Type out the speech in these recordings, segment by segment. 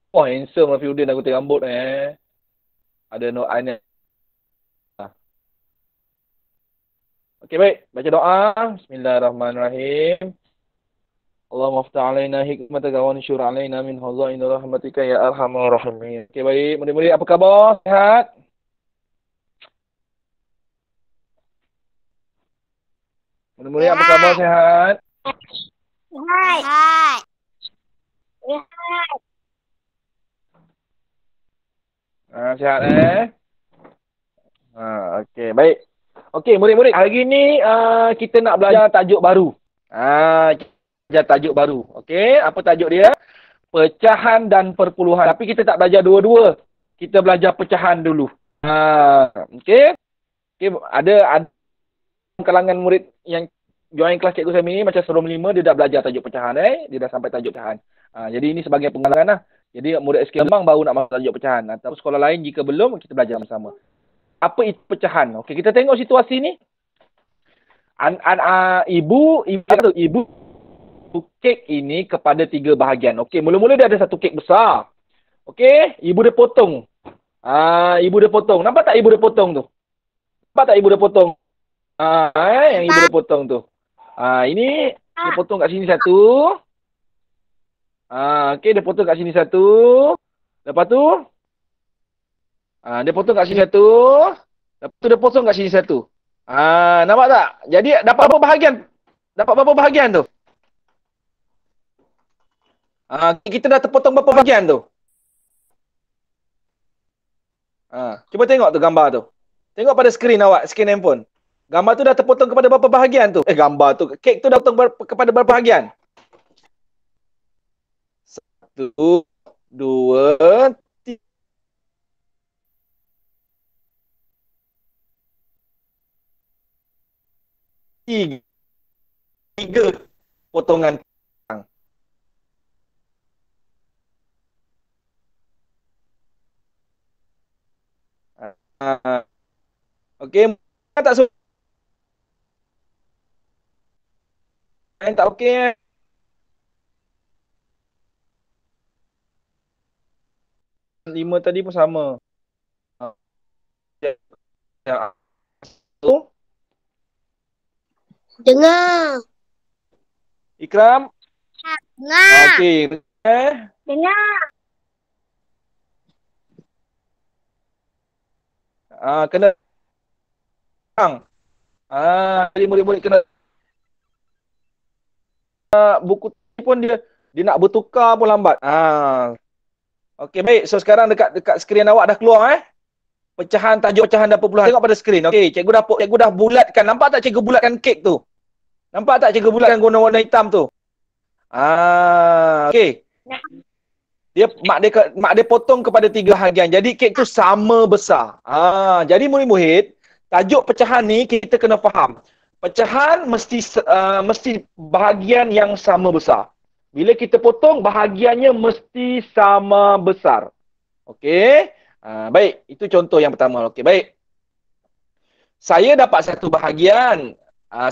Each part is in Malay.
Wah, handsome Rafiuddin aku tengok rambut Ada no eye. Okey, baik. Baca doa. Bismillahirrahmanirrahim. Allahumma aftah alaina hikmataka wa anshur alaina min hazain rahmatika ya arhamar rahimin. Okey, baik. Murid-murid apa khabar? Sihat? Murid-murid apa khabar? Sihat? Sehat. Sehat. Sihat okey, baik. Okey, murid-murid, hari ni kita nak belajar tajuk baru. Belajar tajuk baru. Okey, apa tajuk dia? Pecahan dan perpuluhan. Tapi kita tak belajar dua-dua. Kita belajar pecahan dulu. Okey. Okey, ada kalangan murid yang join kelas Cikgu Sami ni macam sebelum 5 dia dah belajar tajuk pecahan Dia dah sampai tajuk pecahan. Jadi ini sebagai pengalaman lah. Jadi murid SK Lembang baru nak masuk tajuk pecahan. Atau sekolah lain jika belum kita belajar bersama. Apa itu pecahan? Okey, kita tengok situasi ni. Ibu kek ini kepada 3 bahagian. Okey, mula-mula dia ada satu kek besar. Okey, ibu dia potong. Ibu dia potong. Nampak tak ibu dia potong tu? Nampak tak ibu dia potong? Yang ibu dia potong tu. Ini dia potong kat sini satu. Okey, dia potong kat sini satu. Lepas tu dia potong kat sini satu. Lepas tu dia potong kat sini satu. Nampak tak? Jadi dapat berapa bahagian? Dapat berapa bahagian tu? Kita dah terpotong berapa bahagian tu? Cuba tengok tu gambar tu. Tengok pada skrin awak, skrin handphone. Gambar tu dah terpotong kepada berapa bahagian tu? Gambar tu. Kek tu dah potong kepada berapa bahagian? 1, 2, 3 potongan. Okey, tak suka. Tak okey. 5 tadi pun sama. Dengar. Ikram? Dengar. Okey. Dengar. Kena jadi murid-murid kena buku pun dia nak bertukar pun lambat. Okey, baik. So sekarang dekat skrin awak dah keluar pecahan, tajuk pecahan dan perpuluhan. Tengok pada skrin. Okey, cikgu dah bulatkan. Nampak tak cikgu bulatkan kek tu? Nampak tak cikgu bulatkan guna warna hitam tu? Okey. Mak dia potong kepada 3 bahagian. Jadi kek tu sama besar. Jadi murid-murid, tajuk pecahan ni kita kena faham. Pecahan mesti bahagian yang sama besar. Bila kita potong, bahagiannya mesti sama besar. Okey. Baik, itu contoh yang pertama. Okey, baik. Saya dapat satu bahagian.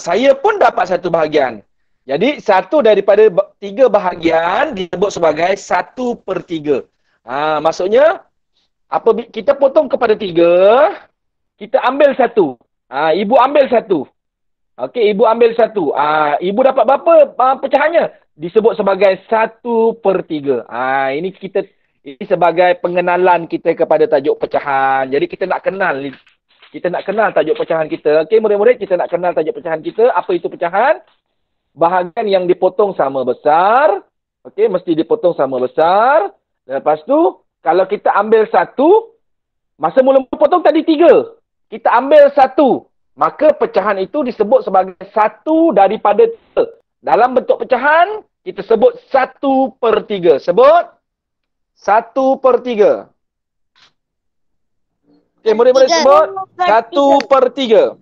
Saya pun dapat satu bahagian. Jadi, satu daripada 3 bahagian disebut sebagai 1/3. Maksudnya, kita potong kepada 3, kita ambil satu. Ibu ambil satu. Okey, ibu ambil satu. Ibu dapat berapa pecahannya? Disebut sebagai 1/3. Ini sebagai pengenalan kita kepada tajuk pecahan. Jadi, kita nak kenal tajuk pecahan kita. Okey, murid-murid, kita nak kenal tajuk pecahan kita. Apa itu pecahan? Bahagian yang dipotong sama besar. Okey, mesti dipotong sama besar. Lepas tu, kalau kita ambil satu, masa mula potong tadi 3. Kita ambil satu. Maka pecahan itu disebut sebagai 1 daripada 3. Dalam bentuk pecahan, kita sebut 1/3. Sebut 1/3. Okey, murid-murid sebut 1/3.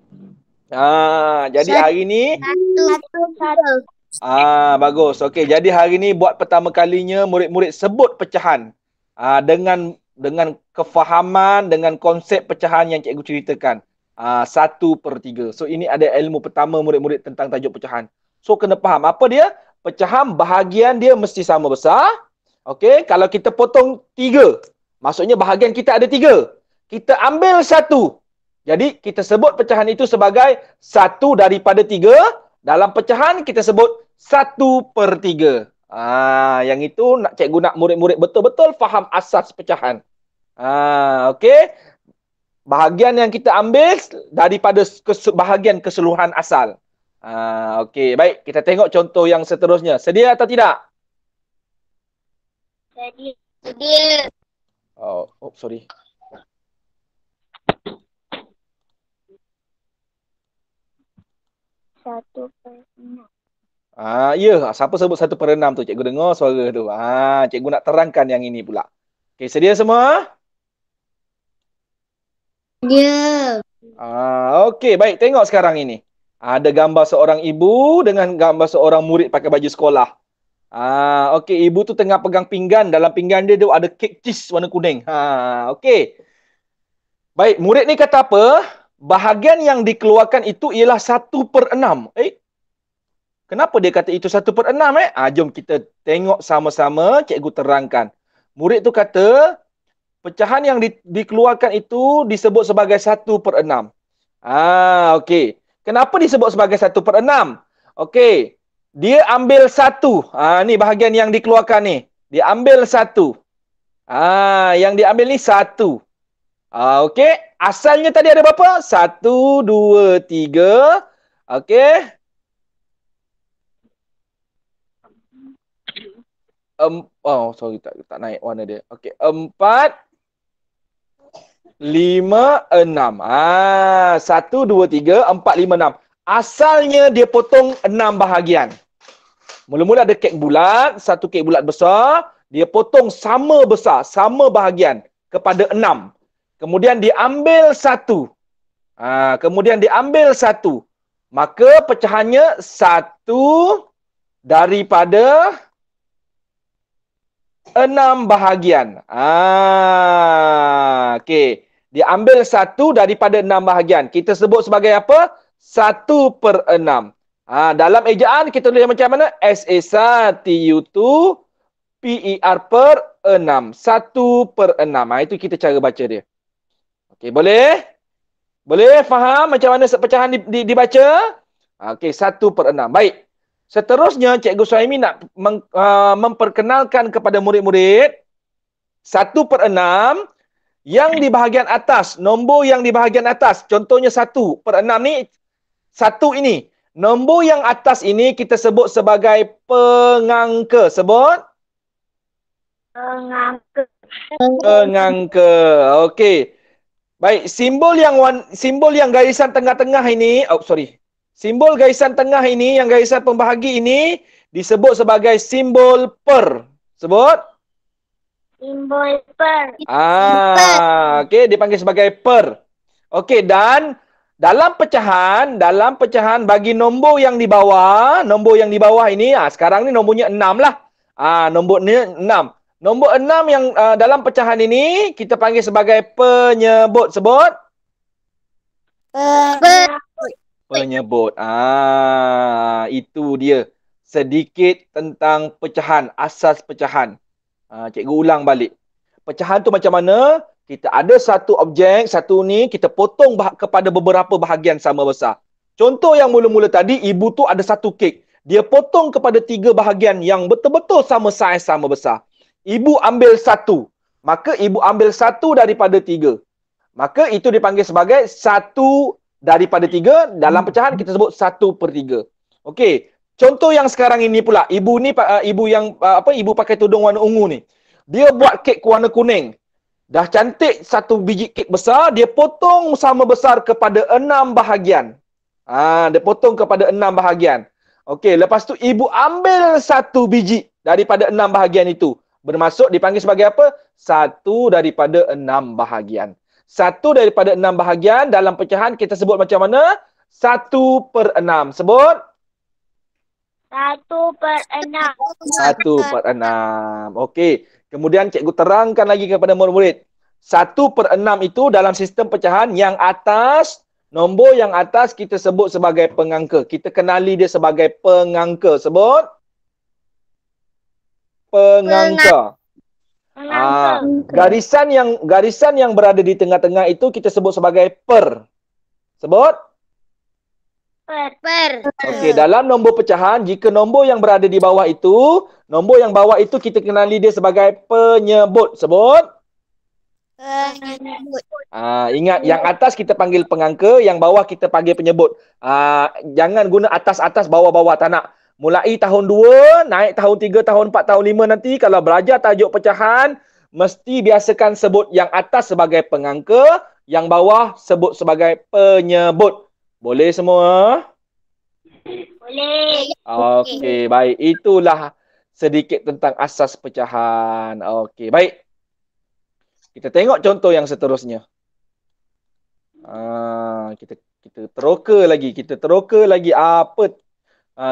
Jadi hari ni bagus. Okey, jadi hari ni buat pertama kalinya murid-murid sebut pecahan dengan kefahaman, dengan konsep pecahan yang cikgu ceritakan. 1/3. So ini ada ilmu pertama murid-murid tentang tajuk pecahan. So kena faham apa dia? Pecahan bahagian dia mesti sama besar. Okey, kalau kita potong 3, maksudnya bahagian kita ada 3. Kita ambil 1. Jadi, kita sebut pecahan itu sebagai 1 daripada 3. Dalam pecahan, kita sebut 1/3. Yang itu cikgu nak murid-murid betul-betul faham asas pecahan. Okey. Bahagian yang kita ambil daripada bahagian keseluruhan asal. Okey, baik. Kita tengok contoh yang seterusnya. Sedia atau tidak? Sedia. Oh, sorry. Satu per enam. Ya. Siapa sebut 1/6 tu? Cikgu dengar suara tu. Cikgu nak terangkan yang ini pula. Okey, sedia semua? Ya. Okey, baik. Tengok sekarang ini. Ada gambar seorang ibu dengan gambar seorang murid pakai baju sekolah. Okey, ibu tu tengah pegang pinggan. Dalam pinggan dia ada kek cheese warna kuning. Okey. Baik, murid ni kata apa? Bahagian yang dikeluarkan itu ialah 1/6. Kenapa dia kata itu 1/6? Jom kita tengok sama-sama, cikgu terangkan. Murid tu kata, pecahan yang dikeluarkan itu disebut sebagai 1/6. Okey. Kenapa disebut sebagai 1/6? Okey. Dia ambil 1. Ni bahagian yang dikeluarkan ni. Dia ambil 1. Yang diambil ni 1. Okey. Asalnya tadi ada berapa? 1, 2, 3. Okey. Sorry. Tak naik warna dia. Okey. 4, 5, 6. 1, 2, 3, 4, 5, 6. Asalnya dia potong 6 bahagian. Mula-mula ada kek bulat, satu kek bulat besar. Dia potong sama besar, sama bahagian kepada 6. Kemudian diambil 1. Kemudian diambil 1. Maka pecahannya 1 daripada 6 bahagian. Okey. Dia ambil 1 daripada 6 bahagian. Kita sebut sebagai apa? 1/6. Dalam ejaan kita tulis macam mana? SATU2 PER/6. 1/6. Itu kita cara baca dia. Okey, boleh? Boleh faham macam mana pecahan dibaca? Okey, 1/6. Baik. Seterusnya, Cikgu Suhaimi nak memperkenalkan kepada murid-murid 1/6 yang di bahagian atas, nombor yang di bahagian atas. Contohnya 1/6 ni, 1 ini. Nombor yang atas ini kita sebut sebagai pengangka. Sebut? Pengangka. Okey. Baik, simbol yang garisan tengah-tengah ini, simbol garisan tengah ini, yang garisan pembahagi ini disebut sebagai simbol per. Sebut? Simbol per. Okey, dipanggil sebagai per. Okey, dan dalam pecahan bagi nombor yang di bawah ini, sekarang ni nombornya 6 lah. Nombor ni 6. Nombor 6 yang dalam pecahan ini kita panggil sebagai penyebut. Sebut? Penyebut. Itu dia. Sedikit tentang pecahan, asas pecahan. Cikgu ulang balik. Pecahan tu macam mana? Kita ada satu objek, satu ni, kita potong kepada beberapa bahagian sama besar. Contoh yang mula-mula tadi, ibu tu ada satu kek. Dia potong kepada 3 bahagian yang betul-betul sama saiz, sama besar. Ibu ambil 1. Maka ibu ambil 1 daripada 3. Maka itu dipanggil sebagai 1 daripada 3. Dalam pecahan kita sebut 1/3. Okey. Contoh yang sekarang ini pula. Ibu pakai tudung warna ungu ni. Dia buat kek warna kuning. Dah cantik satu biji kek besar, dia potong sama besar kepada 6 bahagian. Dia potong kepada 6 bahagian. Okey, lepas tu ibu ambil 1 biji daripada 6 bahagian itu. Bermaksud dipanggil sebagai apa? 1 daripada 6 bahagian. 1 daripada 6 bahagian dalam pecahan kita sebut macam mana? 1/6. Sebut? 1/6. 1/6. Okey. Kemudian cikgu terangkan lagi kepada murid-murid. 1/6 itu dalam sistem pecahan yang atas, nombor yang atas kita sebut sebagai pengangka. Kita kenali dia sebagai pengangka. Sebut? Pengangka. Pengangka. Garisan yang berada di tengah-tengah itu kita sebut sebagai per. Sebut? Per. Okey, dalam nombor pecahan, jika nombor yang berada di bawah itu, nombor yang bawah itu kita kenali dia sebagai penyebut. Sebut? Penyebut. Ingat, yang atas kita panggil pengangka, yang bawah kita panggil penyebut. Jangan guna atas-atas, bawah-bawah, tak nak. Mulai tahun 2, naik tahun 3, tahun 4, tahun 5 nanti, kalau belajar tajuk pecahan, mesti biasakan sebut yang atas sebagai pengangka, yang bawah sebut sebagai penyebut. Boleh semua? Boleh. Okey, baik. Itulah sedikit tentang asas pecahan. Okey, baik. Kita tengok contoh yang seterusnya. Kita teroka lagi apa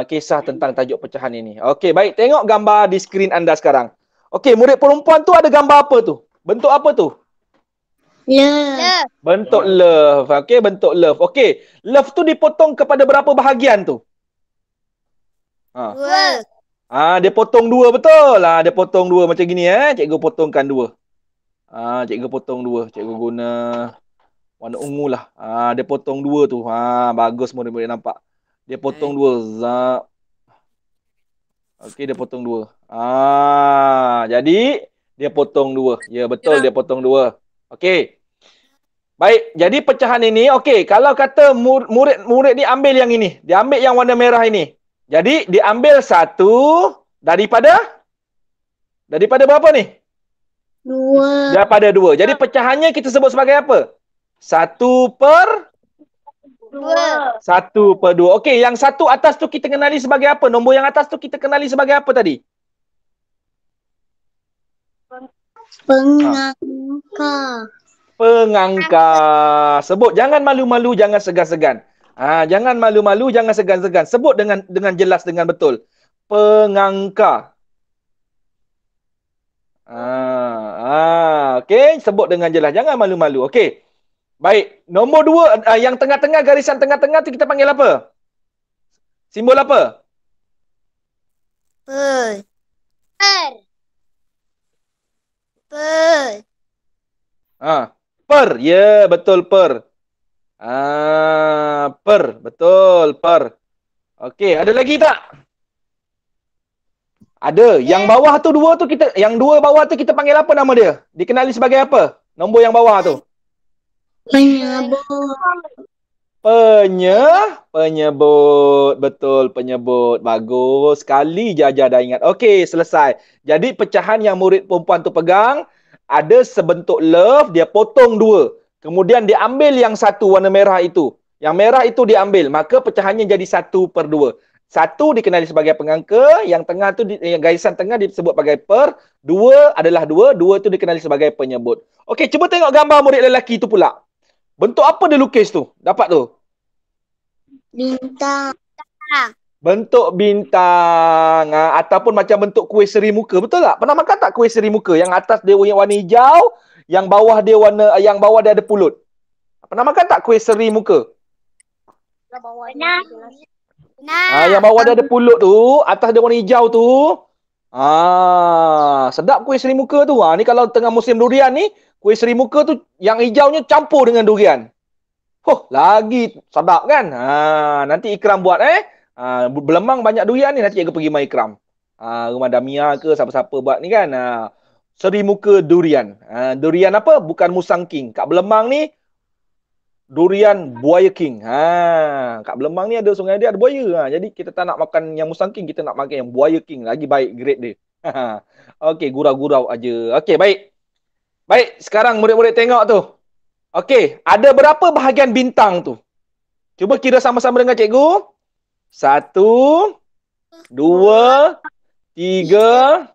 kisah tentang tajuk pecahan ini. Okey, baik. Tengok gambar di skrin anda sekarang. Okey, murid perempuan tu ada gambar apa tu? Bentuk apa tu? Love. Bentuk love. Okey, bentuk love. Okey, love tu dipotong kepada berapa bahagian tu? Dua. Dia potong dua, betul. Dia potong dua macam gini Cikgu potongkan dua. Cikgu potong dua. Cikgu guna warna ungu lah. Dia potong dua tu. Bagus murid-murid nampak. Dia potong dua. Zap. Okey, dia potong dua. Jadi dia potong dua. Ya, betul, dia potong dua. Okey. Baik, jadi pecahan ini, okey, kalau kata murid ni ambil yang ini. Dia ambil yang warna merah ini. Jadi, diambil satu daripada berapa ni? Dua. Daripada dua. Jadi, pecahannya kita sebut sebagai apa? 1/2. Dua. 1/2. Okey, yang satu atas tu kita kenali sebagai apa? Nombor yang atas tu kita kenali sebagai apa tadi? Pengangka. Pengangka. Sebut, jangan malu-malu, jangan segan-segan. Jangan malu-malu, jangan segan-segan. Sebut dengan jelas, dengan betul. Pengangka. Okey, sebut dengan jelas, jangan malu-malu. Okey. Baik, nombor 2, yang tengah-tengah, garisan tengah-tengah tu kita panggil apa? Simbol apa? Per. Per. Per. Ya, betul, per. Per. Betul, per. Okey, ada lagi tak? Ada. Yang bawah tu dua tu yang dua bawah tu kita panggil apa nama dia? Dikenali sebagai apa? Nombor yang bawah tu. Penyebut. Penyebut. Betul, penyebut. Bagus sekali, Jaja dah ingat. Okey, selesai. Jadi pecahan yang murid perempuan tu pegang, ada sebentuk love, dia potong dua. Kemudian dia ambil yang satu warna merah itu. Yang merah itu diambil, maka pecahannya jadi 1/2. Satu dikenali sebagai pengangka, yang tengah tu garisan tengah disebut sebagai per, dua adalah dua itu dikenali sebagai penyebut. Okey, cuba tengok gambar murid lelaki tu pula. Bentuk apa dia lukis tu? Dapat tu? Bintang. Bentuk bintang, ataupun macam bentuk kuih seri muka. Betul tak? Pernah makan tak kuih seri muka? Yang atas dia warna hijau, yang bawah dia ada pulut. Pernah makan tak kuih seri muka? Pernah. Yang bawah dia ada pulut tu, atas dia warna hijau tu. Sedap kuih seri muka tu. Ni kalau tengah musim durian ni, kuih seri muka tu yang hijaunya campur dengan durian. Lagi sedap kan? Nanti Ikram buat Belemang banyak durian ni, nanti cikgu pergi rumah Ikram. Rumah Damia ke siapa-siapa buat ni kan. Seri muka durian. Durian apa? Bukan Musang King. Kat Belemang ni durian buaya king. Kat Belemang ni ada sungai dia ada buaya. Jadi kita tak nak makan yang Musang King, kita nak makan yang buaya king. Lagi baik grade dia. Okey, gurau-gurau aja. Okey, baik. Baik, sekarang murid-murid tengok tu. Okey, ada berapa bahagian bintang tu? Cuba kira sama-sama dengan cikgu. 1, 2, 3,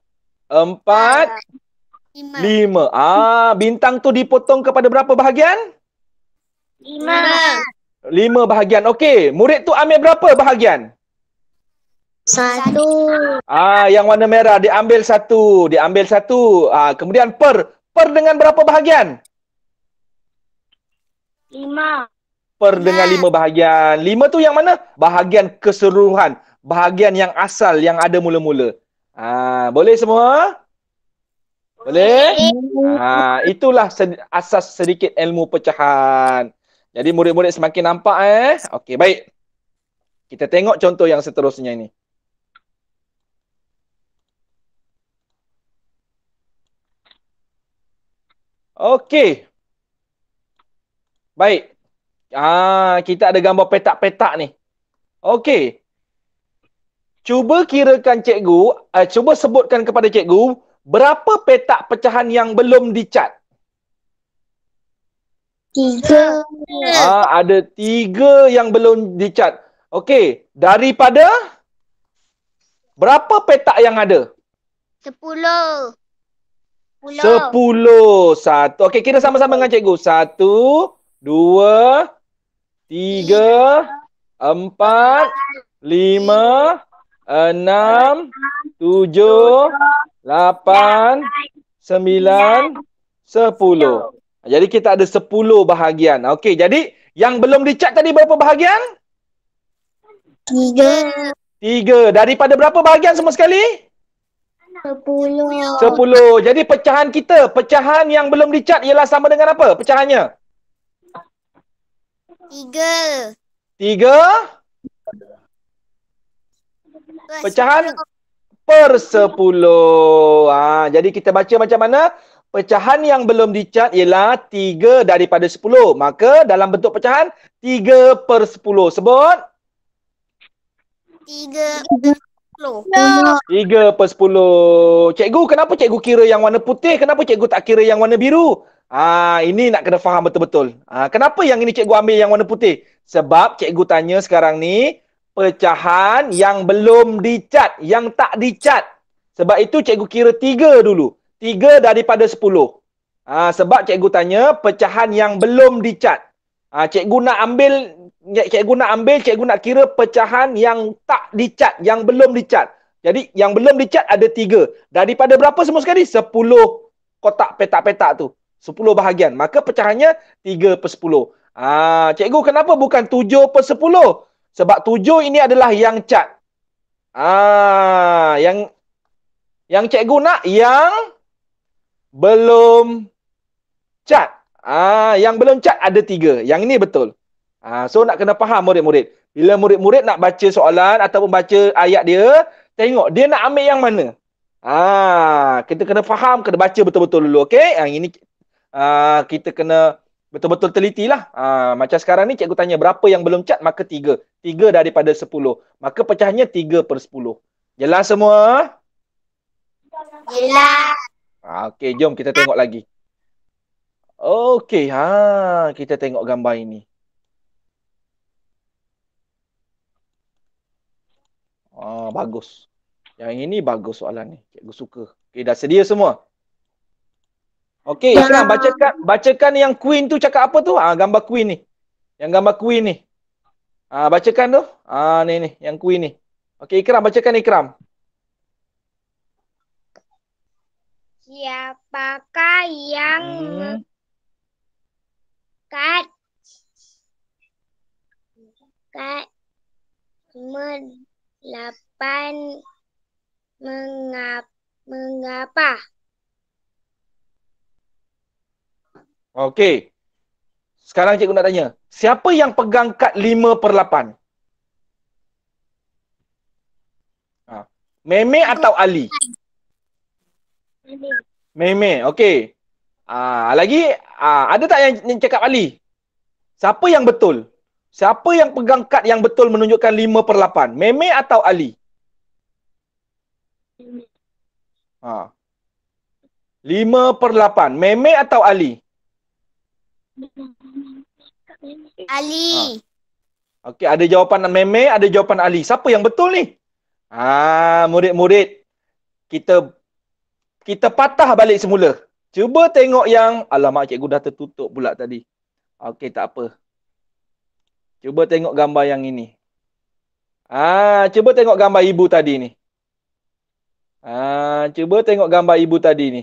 4, 5. Bintang tu dipotong kepada berapa bahagian? 5. 5 bahagian. Okey, murid tu ambil berapa bahagian? 1. Yang warna merah diambil satu. Kemudian per dengan berapa bahagian? 5. Per dengan 5 bahagian. 5 tu yang mana? Bahagian keseluruhan. Bahagian yang asal, yang ada mula-mula. Boleh semua? Boleh? Itulah asas sedikit ilmu pecahan. Jadi murid-murid semakin nampak Okey, baik. Kita tengok contoh yang seterusnya ini. Okey. Baik. Kita ada gambar petak-petak ni. Okey. Cuba kirakan cikgu, cuba sebutkan kepada cikgu berapa petak pecahan yang belum dicat. 3. Ada 3 yang belum dicat. Okey, daripada berapa petak yang ada? 10. 10. Satu. Okey, kita sama-sama dengan cikgu. 1, 2, 3, 4, 5, 6, 7, 8, 9, 10. Jadi kita ada 10 bahagian. Okey, jadi yang belum dicat tadi berapa bahagian? 3. 3. Daripada berapa bahagian semua sekali? 10. 10. Jadi pecahan kita, pecahan yang belum dicat ialah sama dengan apa pecahannya? 3. 3 pecahan per 10. Jadi kita baca macam mana? Pecahan yang belum dicat ialah 3 daripada 10. Maka dalam bentuk pecahan 3 per 10. Sebut. 3 per 10. 3 per 10. Cikgu, kenapa cikgu kira yang warna putih? Kenapa cikgu tak kira yang warna biru? Ini nak kena faham betul-betul. Kenapa yang ini cikgu ambil yang warna putih? Sebab cikgu tanya sekarang ni, pecahan yang belum dicat, yang tak dicat. Sebab itu cikgu kira 3 dulu. 3 daripada 10. Sebab cikgu tanya pecahan yang belum dicat. Cikgu nak ambil, cikgu nak kira pecahan yang tak dicat, yang belum dicat. Jadi yang belum dicat ada 3. Daripada berapa semua sekali? 10 kotak petak-petak tu. 10 bahagian. Maka pecahannya 3 per 10. Cikgu kenapa bukan 7 per 10? Sebab 7 ini adalah yang cat. Yang cikgu nak yang belum cat. Yang belum cat ada 3. Yang ini betul. So nak kena faham murid-murid. Bila murid-murid nak baca soalan ataupun baca ayat dia, tengok dia nak ambil yang mana. Kita kena faham, kena baca betul-betul dulu. Okey? Yang ini kita kena betul-betul telitilah. Macam sekarang ni cikgu tanya berapa yang belum cat, maka 3. 3 daripada 10. Maka pecahannya 3 per 10. Jelas semua? Jelas. Okey, jom kita tengok lagi. Okey, kita tengok gambar ini. Bagus. Yang ini bagus soalan ni. Cikgu suka. Okey, dah sedia semua? Okey, Ikram, bacakan yang queen tu cakap apa tu? Gambar queen ni. Yang gambar queen ni. Bacakan tu. Ni, yang queen ni. Okey, Ikram, bacakan Ikram. Siapakah yang mengangkat 8 mengapa? Okey. Sekarang cikgu nak tanya. Siapa yang pegang kad 5 per 8? Meme atau Ali? Meme. Okey. Lagi, ada tak yang cakap Ali? Siapa yang betul? Siapa yang pegang kad yang betul menunjukkan 5 per 8? Meme atau Ali? 5 per 8. Meme atau Ali? Ali. Okey, ada jawapan Meme, ada jawapan Ali. Siapa yang betul ni? Murid-murid. Kita patah balik semula. Cuba tengok yang... Alamak, cikgu dah tertutup pula tadi. Okey, tak apa. Cuba tengok gambar yang ini. Cuba tengok gambar ibu tadi ni. Cuba tengok gambar ibu tadi ni.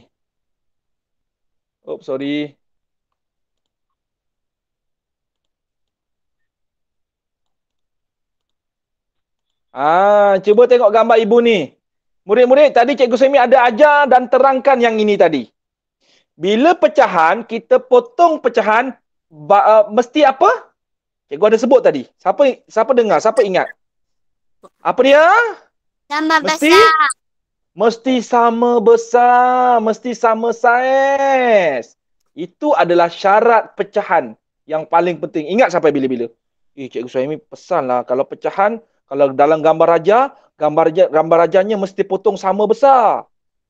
Oops, sorry. Cuba tengok gambar ibu ni. Murid-murid, tadi Cikgu Semi ada ajar dan terangkan yang ini tadi. Bila pecahan, kita potong pecahan, mesti apa? Cikgu ada sebut tadi. Siapa dengar? Siapa ingat? Apa dia? Tambah Mesti? besar. Mesti sama besar. Mesti sama saiz. Itu adalah syarat pecahan yang paling penting. Ingat sampai bila-bila. Cikgu Suhaimi pesanlah kalau pecahan, kalau dalam gambar raja, gambar rajanya mesti potong sama besar.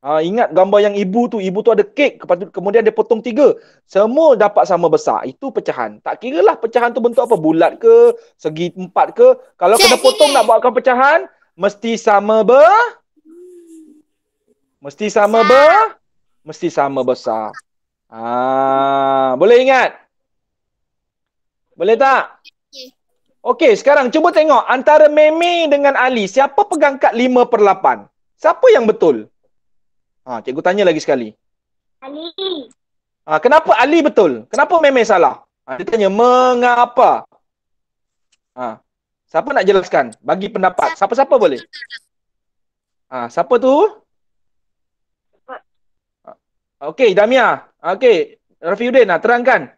Ingat gambar yang ibu tu ada kek, kemudian dia potong 3. Semua dapat sama besar. Itu pecahan. Tak kira lah pecahan tu bentuk apa, bulat ke, segi 4 ke. Kalau kena potong nak buatkan pecahan, mesti sama mesti sama besar. Boleh ingat? Boleh tak? Okey, sekarang cuba tengok antara Meme dengan Ali, siapa pegang kad 5/8? Siapa yang betul? Cikgu tanya lagi sekali. Ali. Kenapa Ali betul? Kenapa Meme salah? Dia tanya, mengapa? Siapa nak jelaskan? Bagi pendapat. Siapa-siapa boleh? Siapa tu? Okey, Damia. Okey, Rafiuddin, terangkan.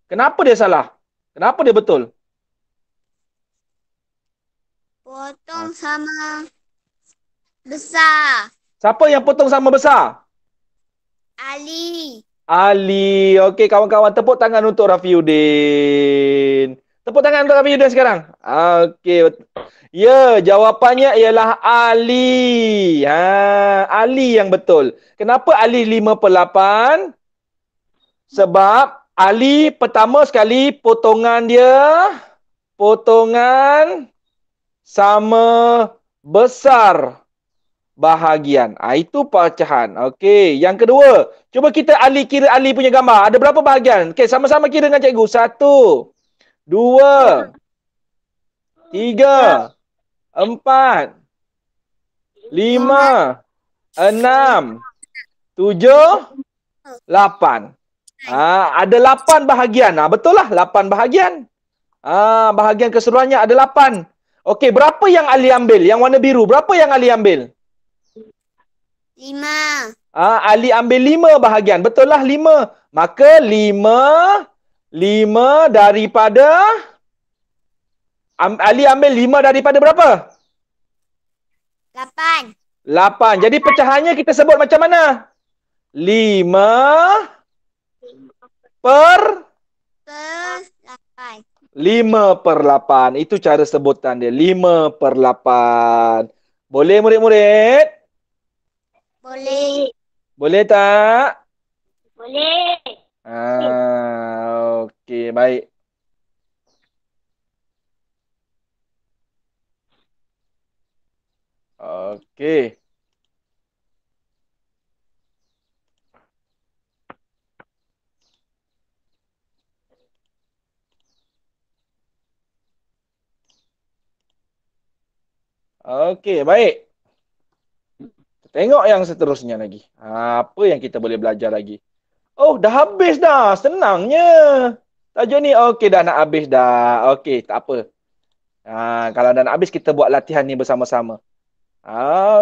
Kenapa dia salah? Kenapa dia betul? Potong sama besar. Siapa yang potong sama besar? Ali. Ali. Okey, kawan-kawan, tepuk tangan untuk Rafiuddin. Tepuk tangan untuk Rafiuddin sekarang. Okey. Ya, jawapannya ialah Ali. Ali yang betul. Kenapa Ali 5/8? Sebab Ali pertama sekali potongan sama besar bahagian. Itu pecahan. Okey, yang kedua, cuba kita kira Ali punya gambar. Ada berapa bahagian? Okey, sama-sama kira dengan cikgu. 1, 2, 3, 4, 5, 6, 7, 8. Ada 8 bahagian. Betul lah, 8 bahagian. Bahagian keseluruhannya ada 8. Okey, berapa yang Ali ambil? Yang warna biru, berapa yang Ali ambil? 5. Ali ambil 5 bahagian. Betul lah, 5. Maka 5 daripada Ali ambil 5 daripada berapa? 8. 8. Jadi pecahannya kita sebut macam mana? 5 per 8. 5/8. Itu cara sebutan dia. 5/8. Boleh murid-murid? Boleh. Boleh tak? Boleh. Okey, baik. Okey. Okey, baik. Tengok yang seterusnya lagi. Apa yang kita boleh belajar lagi? Oh, dah habis dah. Senangnya. Tajuk ni, okey dah nak habis dah. Okey, tak apa. Kalau dah nak habis, kita buat latihan ni bersama-sama.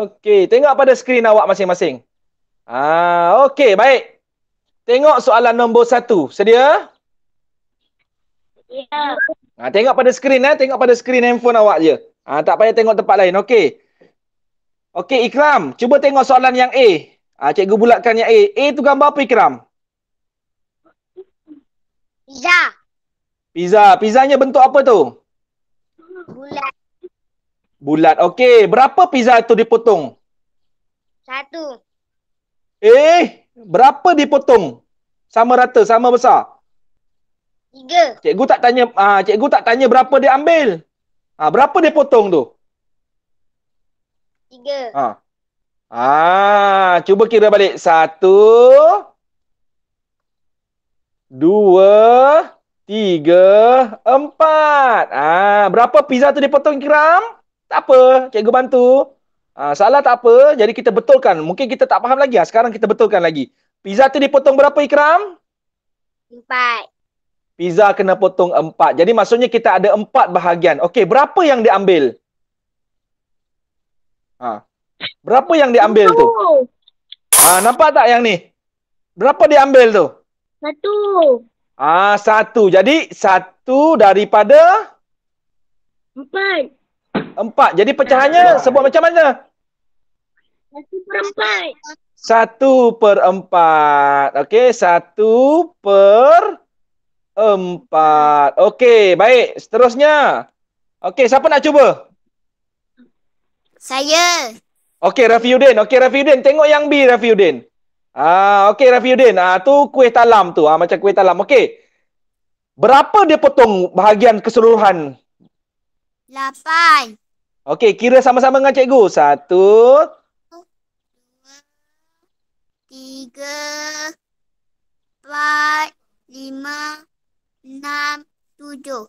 Okey, tengok pada skrin awak masing-masing. Okey, baik. Tengok soalan nombor 1. Sedia? Ya. Tengok pada skrin. Tengok pada skrin handphone awak je. Tak payah tengok tempat lain. Okey. Okey, Ikram. Cuba tengok soalan yang A. Cikgu bulatkan yang A. A tu gambar apa, Ikram? Pizza. Pizza. Pizzanya bentuk apa tu? Bulat. Bulat. Okey. Berapa pizza tu dipotong? 1. Berapa dipotong? Sama rata, sama besar? 3. Cikgu tak tanya berapa dia ambil. Berapa dia potong tu? 3. Cuba kira balik. 1, 2, 3, 4. Berapa pizza tu dipotong, Ikram? Tak apa, cikgu bantu. Salah tak apa, jadi kita betulkan. Mungkin kita tak faham lagi. Sekarang kita betulkan lagi. Pizza tu dipotong berapa, Ikram? 4. Pizza kena potong 4. Jadi maksudnya kita ada 4 bahagian. Okey, berapa yang diambil? Berapa yang diambil tu? Nampak tak yang ni? Berapa diambil tu? 1. 1. Jadi 1 daripada 4. 4. Jadi pecahannya sebut macam mana? 1/4. 1/4. Okey, 1/4. Okey, baik. Seterusnya. Okey, siapa nak cuba? Saya. Okey, Rafiuddin. Okey, Rafiuddin. Tengok yang B, Rafiuddin. Okey, Rafiuddin. Tu kuih talam tu. Macam kuih talam. Okey. Berapa dia potong bahagian keseluruhan? 8. Okey, kira sama-sama dengan cikgu. 1, 3, 4, 5, 6, 7,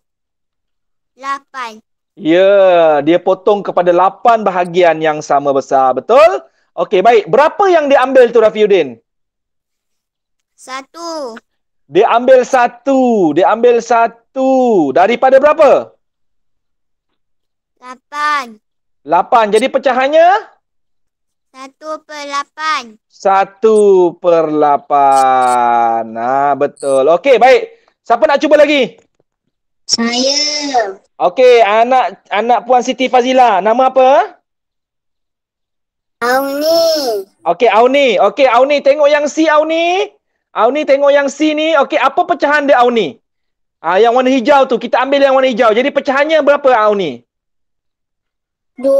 8. Ya, dia potong kepada 8 bahagian yang sama besar. Betul? Okey, baik. Berapa yang dia ambil tu, Rafiuddin? 1. Dia ambil 1. Dia ambil 1. Daripada berapa? 8. 8. Jadi pecahannya? 1/8. 1/8. Betul. Okey, baik. Siapa nak cuba lagi? Saya. Okey, anak Puan Siti Fazila. Nama apa? Auni. Okey, Auni. Okey, Auni, tengok yang C, Auni. Auni, tengok yang C ni. Okey, apa pecahan dia, Auni? Yang warna hijau tu. Kita ambil yang warna hijau. Jadi pecahannya berapa, Auni? 2.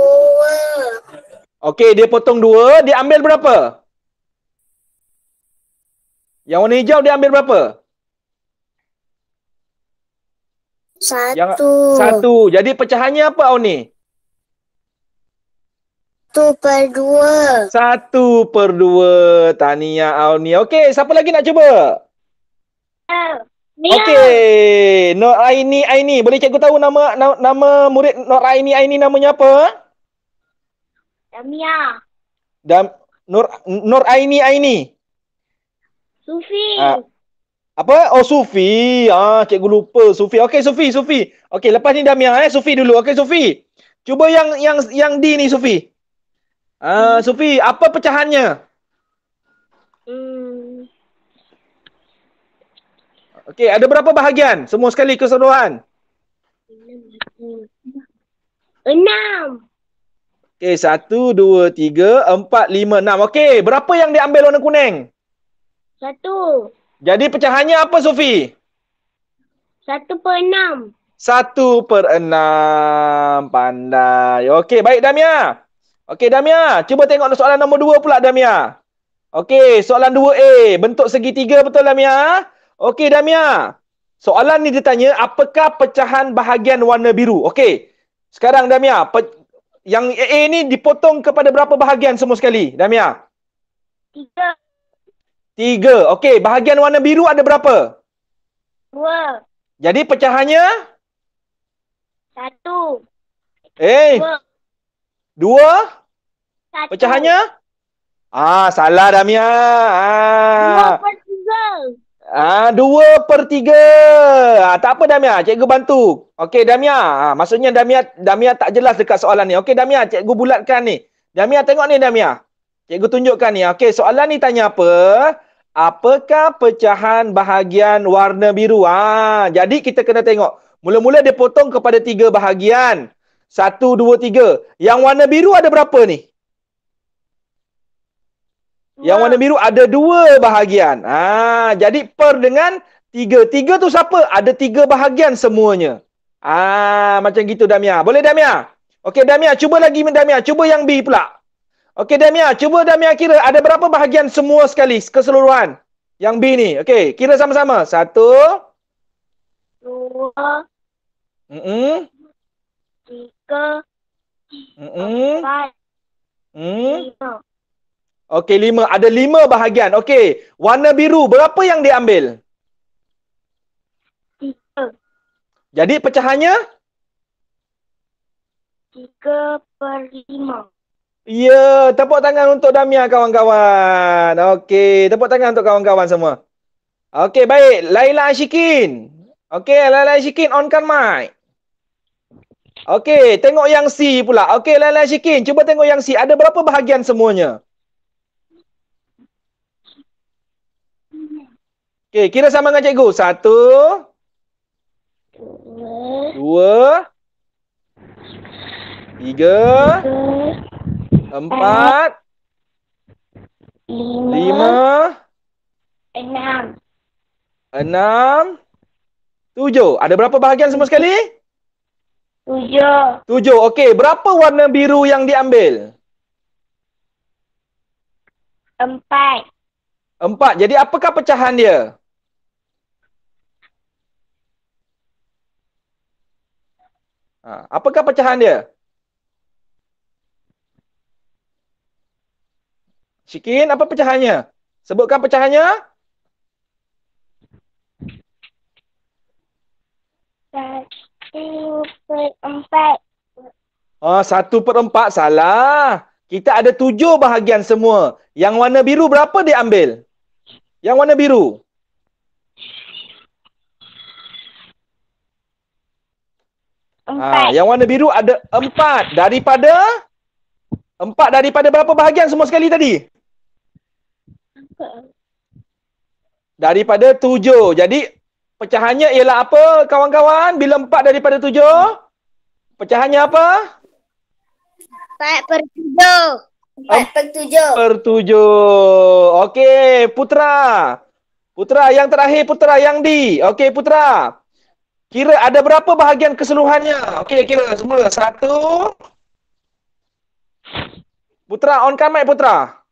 Okey, dia potong 2. Dia ambil berapa? Yang warna hijau dia ambil berapa? 1. Yang 1. Jadi pecahannya apa, Auni? 1/2. 1/2. Tahniah, Auni. Okey, siapa lagi nak cuba? Okey, Nur Aini. Boleh cikgu tahu nama murid Nur Aini namanya apa? Damia. Nur Aini. Sufi. Apa? Oh, Sufi. Cikgu lupa Sufi. Okey, Sufi. Okey, lepas ni Damia, Sufi dulu. Okey, Sufi. Cuba yang D ni, Sufi. Sufi, apa pecahannya? Okey, ada berapa bahagian? Semua sekali keseluruhan. 6. Okey, 1, 2, 3, 4, 5, 6. Okey, berapa yang diambil warna kuning? 1. Jadi pecahannya apa, Sufi? 1/6. 1/6. Pandai. Okey, baik Damia. Okey, Damia. Cuba tengok soalan nombor 2 pula, Damia. Okey, soalan 2A. Bentuk segitiga, betul, Damia? Okey, Damia. Soalan ni ditanya, apakah pecahan bahagian warna biru? Okey. Sekarang, Damia. Yang A ni dipotong kepada berapa bahagian semua sekali, Damia? 3. 3. Okey, bahagian warna biru ada berapa? 2. Jadi pecahannya? 1. 2. Pecahannya? Salah, Damia. 2/3. Tak apa, Damia. Cikgu bantu. Okey, Damia. Maksudnya Damia tak jelas dekat soalan ni. Okey, Damia. Cikgu bulatkan ni. Damia, tengok ni, Damia. Cikgu tunjukkan ni. Okey, soalan ni tanya apa? Apakah pecahan bahagian warna biru? Jadi kita kena tengok. Mula-mula dia potong kepada 3 bahagian. 1, 2, 3. Yang warna biru ada berapa ni? Yang warna biru ada 2 bahagian. Jadi per dengan 3. 3 tu siapa? Ada 3 bahagian semuanya. Macam gitu, Damia. Boleh, Damia? Okey, Damia. Cuba lagi, Damia. Cuba yang B pula. Okey, Damia. Cuba Damia kira ada berapa bahagian semua sekali, keseluruhan. Yang B ni. Okey, kira sama-sama. 1. 2. 3. 4. 5. Okey, 5. Ada 5 bahagian. Okey, warna biru berapa yang diambil? 3. Jadi pecahannya? 3/5. Ya, tepuk tangan untuk Damia, kawan-kawan. Okey, tepuk tangan untuk kawan-kawan semua. Okey, baik. Laila Ashikin. Okey, Laila Ashikin, onkan mic. Okey, tengok yang C pula. Okey, Laila Syikin, cuba tengok yang C. Ada berapa bahagian semuanya? Okey, kira sama dengan cikgu. 1, 2, 3, 4, 5, 6. 6, 7. Ada berapa bahagian semua sekali? 7. 7. Okey, berapa warna biru yang diambil? 4. 4. Jadi apakah pecahan dia? Apakah pecahan dia? Syikin, apa pecahannya? Sebutkan pecahannya. 1/4. 1/4 salah. Kita ada 7 bahagian semua. Yang warna biru berapa dia ambil? Yang warna biru. 4. Yang warna biru ada 4. Daripada berapa bahagian semua sekali tadi? Daripada 7. Jadi pecahannya ialah apa kawan-kawan? Bila 4 daripada 7? Pecahannya apa? 4/7. 4/7. Okey, Putra. Putra yang terakhir, Putra yang D. Okey, Putra. Kira ada berapa bahagian keseluruhannya? Okey, kira semula. 1. Putra, onkan mic Putra.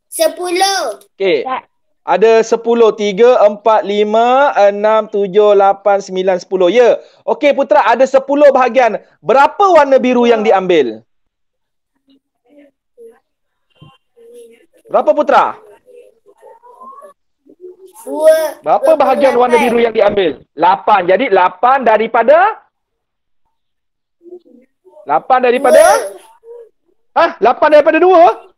10. Okey. Ada 10. 3, 4, 5, 6, 7, 8, 9, 10. Ya. Okey, Putra, ada 10 bahagian. Berapa warna biru yang diambil? Berapa, Putra? 2. Berapa bahagian warna biru yang diambil? 8. Jadi 8 daripada? 8 daripada? 8 daripada 2?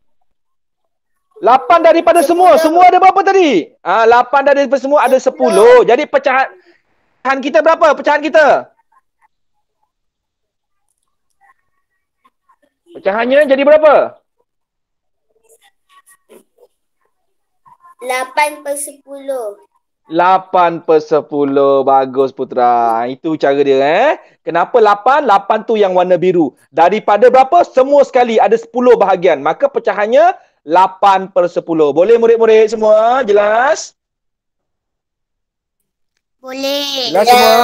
8 daripada semua. Semua ada berapa tadi? 8 daripada semua ada 10. Jadi pecahan kita berapa? Pecahan kita? Pecahannya jadi berapa? 8/10. 8/10. Bagus, Putra. Itu cara dia. Kenapa 8? 8 tu yang warna biru. Daripada berapa? Semua sekali ada 10 bahagian. Maka pecahannya 8/10. Boleh murid-murid semua? Jelas? Boleh. Jelas semua?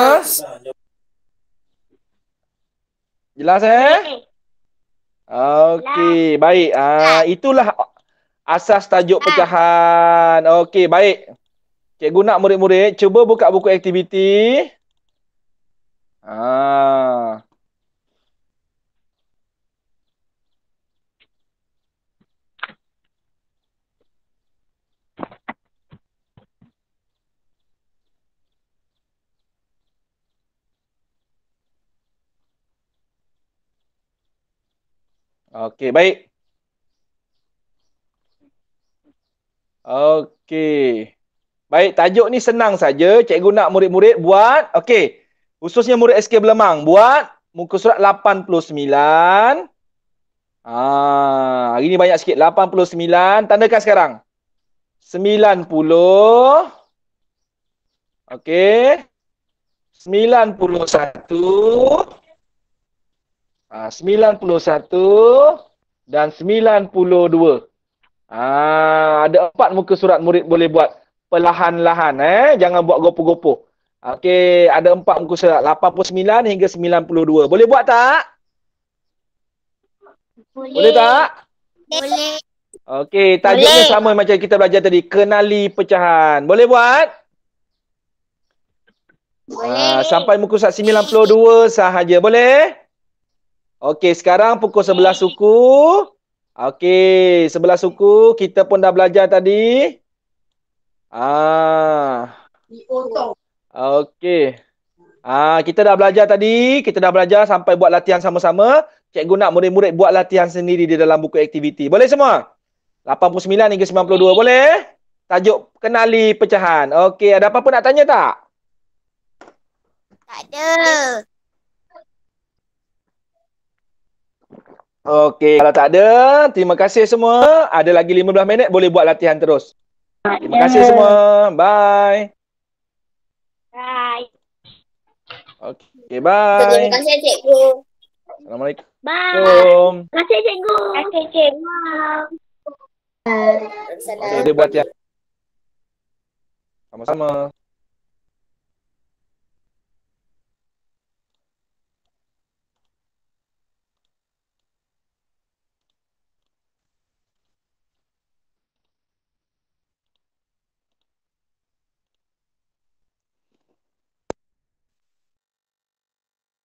Jelas Okey, baik. Itulah asas tajuk pecahan. Okey, baik. Cikgu nak murid-murid cuba buka buku aktiviti. Okey, baik. Okey. Baik, tajuk ni senang saja. Cikgu nak murid-murid buat. Okey. Khususnya murid SK Belemang. Buat muka surat 89. Hari ni banyak sikit. 89. Tandakan sekarang. 90. Okey. 91. 91. Dan 92. Ada 4 muka surat murid boleh buat perlahan-lahan. Jangan buat gopoh-gopoh. Okey, ada 4 muka surat. 89 hingga 92. Boleh buat tak? Boleh tak? Boleh. Okey, tajuknya sama macam kita belajar tadi. Kenali pecahan. Boleh buat? Boleh. Sampai muka surat 92 sahaja. Boleh? Okey, sekarang pukul 11 suku. Okey, 11 suku. Kita pun dah belajar tadi. Okey. Kita dah belajar tadi. Kita dah belajar sampai buat latihan sama-sama. Cikgu nak murid-murid buat latihan sendiri di dalam buku aktiviti. Boleh semua? 89 hingga 92. Boleh? Tajuk kenali pecahan. Okey, ada apa-apa nak tanya tak? Tak ada. Okey, kalau tak ada, terima kasih semua. Ada lagi 15 minit, boleh buat latihan terus. Terima kasih semua. Bye. Bye. Okey, Terima bye. kasih cikgu. Assalamualaikum. Bye. Terima kasih cikgu. Terima kasih cikgu. Okey, dia buat latihan. Sama-sama.